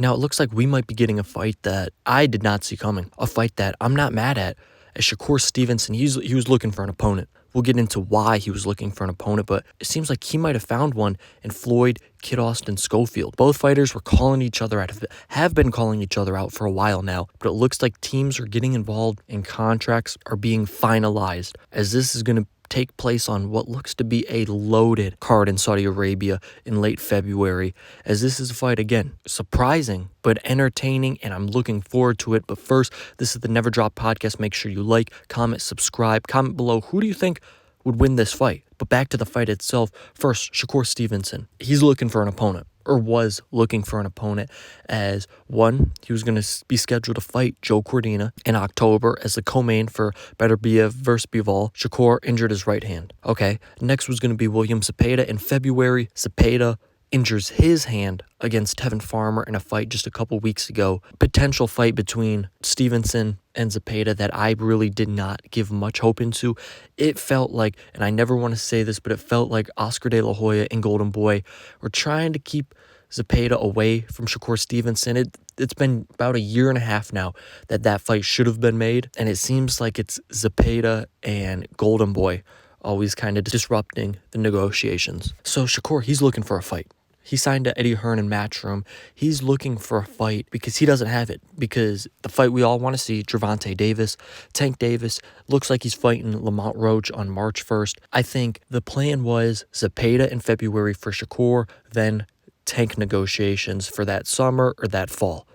Now, it looks like we might be getting a fight that I did not see coming. A fight that I'm not mad at. As Shakur Stevenson, he was looking for an opponent. We'll get into why he was looking for an opponent, but it seems like he might have found one in Floyd Kid Austin Schofield. Both fighters were calling each other out, have been calling each other out for a while now, but it looks like teams are getting involved and contracts are being finalized, as this is going to take place on what looks to be a loaded card in Saudi Arabia in late February, as this is a fight, again, surprising but entertaining, and I'm looking forward to it. But first, this is the Never Drop Podcast. Make sure you like, comment, subscribe, comment below who do you think would win this fight. But back to the fight itself. First, Shakur Stevenson. He's looking for an opponent, or was looking for an opponent, as one, he was going to be scheduled to fight Joe Cordina in October as the co-main for Beterbiev versus Bivol. Shakur injured his right hand. Okay, next was going to be William Zepeda in February. Zepeda injures his hand against Tevin Farmer in a fight just a couple weeks ago. Potential fight between Stevenson and Zepeda that I really did not give much hope into. It felt like, and I never want to say this, but it felt like Oscar De La Hoya and Golden Boy were trying to keep Zepeda away from Shakur Stevenson. It's been about a year and a half now that fight should have been made, and it seems like it's Zepeda and Golden Boy always kind of disrupting the negotiations. So Shakur, he's looking for a fight. He signed to Eddie Hearn and Matchroom. He's looking for a fight because he doesn't have it. Because the fight we all want to see, Gervonta Davis, Tank Davis, looks like he's fighting Lamont Roach on March 1st. I think the plan was Zepeda in February for Shakur, then Tank negotiations for that summer or that fall.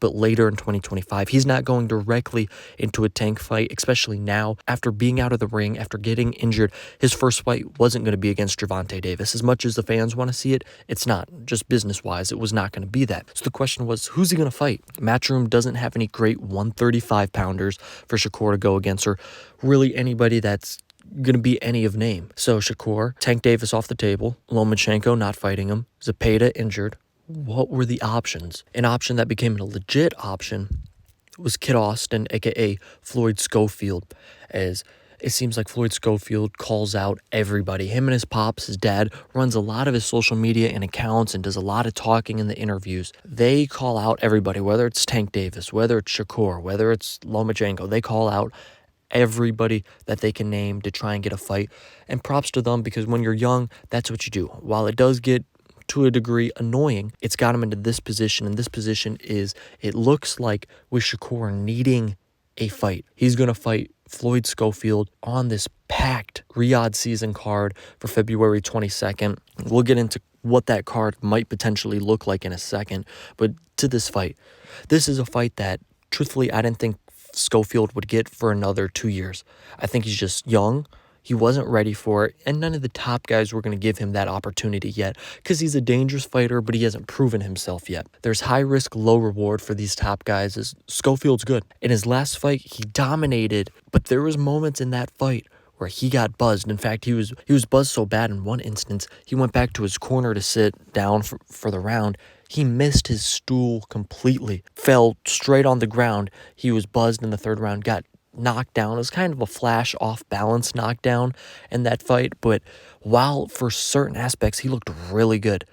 But later in 2025, he's not going directly into a Tank fight, especially now. After being out of the ring, after getting injured, his first fight wasn't going to be against Gervonta Davis. As much as the fans want to see it, it's not. Just business-wise, it was not going to be that. So the question was, who's he going to fight? Matchroom doesn't have any great 135-pounders for Shakur to go against, or really anybody that's going to be any of name. So Shakur, Tank Davis off the table, Lomachenko not fighting him, Zepeda injured. What were the options? An option that became a legit option was Kid Austin, aka Floyd Schofield, as it seems like Floyd Schofield calls out everybody. Him and his pops, his dad, runs a lot of his social media and accounts and does a lot of talking in the interviews. They call out everybody, whether it's Tank Davis, whether it's Shakur, whether it's Lomachenko. They call out everybody that they can name to try and get a fight. And props to them, because when you're young, that's what you do. While it does get to a degree annoying, it's got him into this position, and this position is, it looks like with Shakur needing a fight, he's going to fight Floyd Schofield on this packed Riyadh season card for February 22nd. We'll get into what that card might potentially look like in a second, but to this fight, this is a fight that, truthfully, I didn't think Schofield would get for another 2 years. I think he's just young. He wasn't ready for it, and none of the top guys were going to give him that opportunity yet, because he's a dangerous fighter, but he hasn't proven himself yet. There's high risk, low reward for these top guys, as Schofield's good. In his last fight, he dominated, but there was moments in that fight where he got buzzed. In fact, he was buzzed so bad in one instance, he went back to his corner to sit down for the round. He missed his stool completely, fell straight on the ground. He was buzzed in the third round, got knocked down. It was kind of a flash off balance knockdown in that fight, but while for certain aspects he looked really good,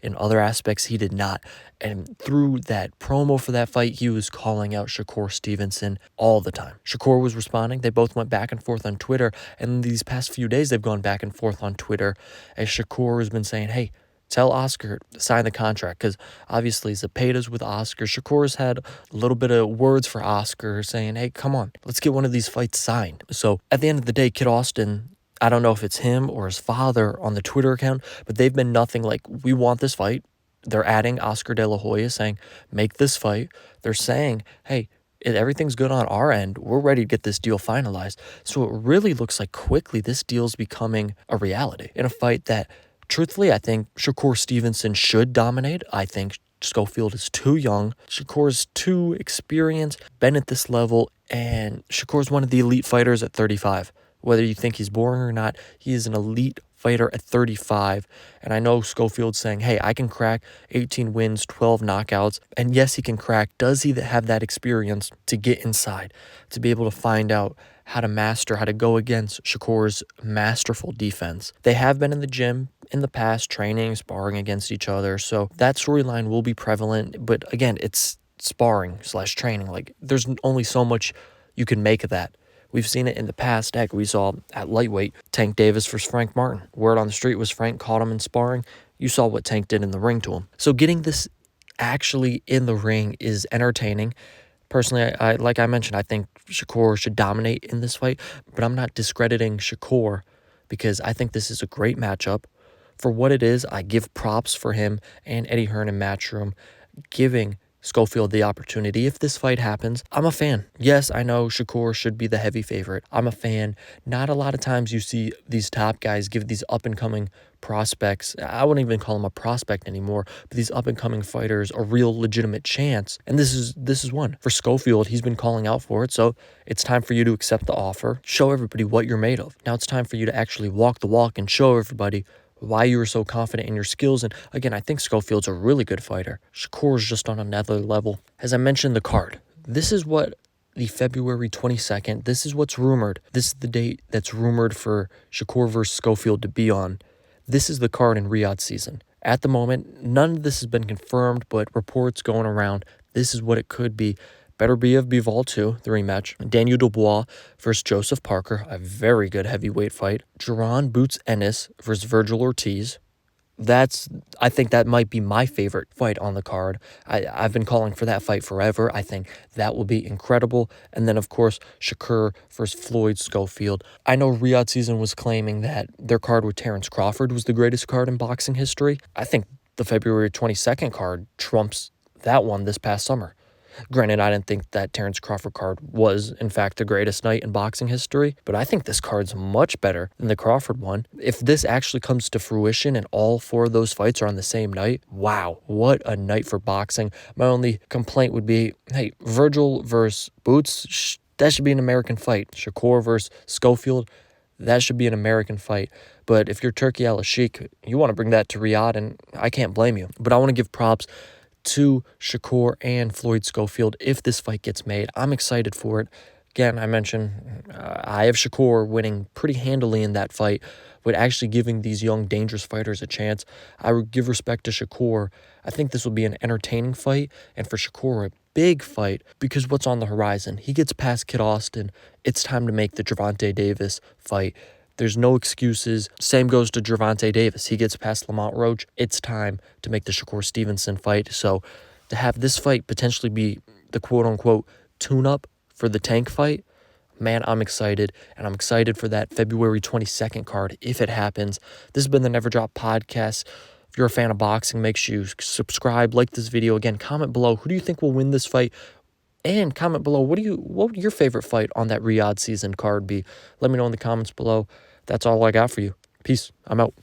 in other aspects he did not. And through that promo for that fight, he was calling out Shakur Stevenson all the time. Shakur was responding. They both went back and forth on Twitter, and these past few days they've gone back and forth on Twitter, as Shakur has been saying, hey, tell Oscar to sign the contract, because obviously Zepeda's with Oscar. Shakur's had a little bit of words for Oscar saying, hey, come on, let's get one of these fights signed. So at the end of the day, Kid Austin, I don't know if it's him or his father on the Twitter account, but they've been nothing like, we want this fight. They're adding Oscar De La Hoya saying, make this fight. They're saying, hey, everything's good on our end. We're ready to get this deal finalized. So it really looks like quickly this deal's becoming a reality in a fight that, truthfully, I think Shakur Stevenson should dominate. I think Schofield is too young. Shakur's too experienced, been at this level, and Shakur's one of the elite fighters at 35. Whether you think he's boring or not, he is an elite fighter at 35. And I know Schofield's saying, hey, I can crack 18 wins, 12 knockouts. And yes, he can crack. Does he have that experience to get inside, to be able to find out how to master, how to go against Shakur's masterful defense? They have been in the gym, in the past training, sparring against each other. So that storyline will be prevalent. But again, it's sparring/training. Like, there's only so much you can make of that. We've seen it in the past. Heck, we saw at lightweight Tank Davis versus Frank Martin. Word on the street was Frank caught him in sparring. You saw what Tank did in the ring to him. So getting this actually in the ring is entertaining. Personally, I like I mentioned, I think Shakur should dominate in this fight, but I'm not discrediting Shakur because I think this is a great matchup. For what it is, I give props for him and Eddie Hearn in Matchroom, giving Schofield the opportunity. If this fight happens, I'm a fan. Yes, I know Shakur should be the heavy favorite. I'm a fan. Not a lot of times you see these top guys give these up-and-coming prospects, I wouldn't even call him a prospect anymore, but these up-and-coming fighters a real legitimate chance. And this is one. For Schofield, he's been calling out for it, so it's time for you to accept the offer, show everybody what you're made of. Now it's time for you to actually walk the walk and show everybody why you were so confident in your skills. And again, I think Schofield's a really good fighter. Shakur's just on another level. As I mentioned, the card. This is what the February 22nd, this is what's rumored. This is the date that's rumored for Shakur versus Schofield to be on. This is the card in Riyadh season. At the moment, none of this has been confirmed, but reports going around, this is what it could be. Better be of Bivol 2, the rematch. Daniel Dubois versus Joseph Parker, a very good heavyweight fight. Jaron Boots Ennis versus Virgil Ortiz. I think that might be my favorite fight on the card. I've been calling for that fight forever. I think that will be incredible. And then, of course, Shakur versus Floyd Schofield. I know Riyadh season was claiming that their card with Terrence Crawford was the greatest card in boxing history. I think the February 22nd card trumps that one this past summer. Granted, I didn't think that Terrence Crawford card was, in fact, the greatest night in boxing history, but I think this card's much better than the Crawford one. If this actually comes to fruition and all four of those fights are on the same night, wow, what a night for boxing. My only complaint would be, hey, Virgil versus Boots, that should be an American fight. Shakur versus Schofield, that should be an American fight. But if you're Turki Al-Sheikh, you want to bring that to Riyadh, and I can't blame you. But I want to give props to Shakur and Floyd Schofield if this fight gets made. I'm excited for it. Again, I mentioned I have Shakur winning pretty handily in that fight, but actually giving these young, dangerous fighters a chance. I would give respect to Shakur. I think this will be an entertaining fight, and for Shakur, a big fight, because what's on the horizon? He gets past Kid Austin. It's time to make the Gervonta Davis fight. There's no excuses. Same goes to Gervonta Davis. He gets past Lamont Roach. It's time to make the Shakur Stevenson fight. So to have this fight potentially be the quote-unquote tune-up for the Tank fight, man, I'm excited. And I'm excited for that February 22nd card if it happens. This has been the Never Drop Podcast. If you're a fan of boxing, make sure you subscribe, like this video. Again, comment below. Who do you think will win this fight? And comment below, what would your favorite fight on that Riyadh season card be? Let me know in the comments below. That's all I got for you. Peace. I'm out.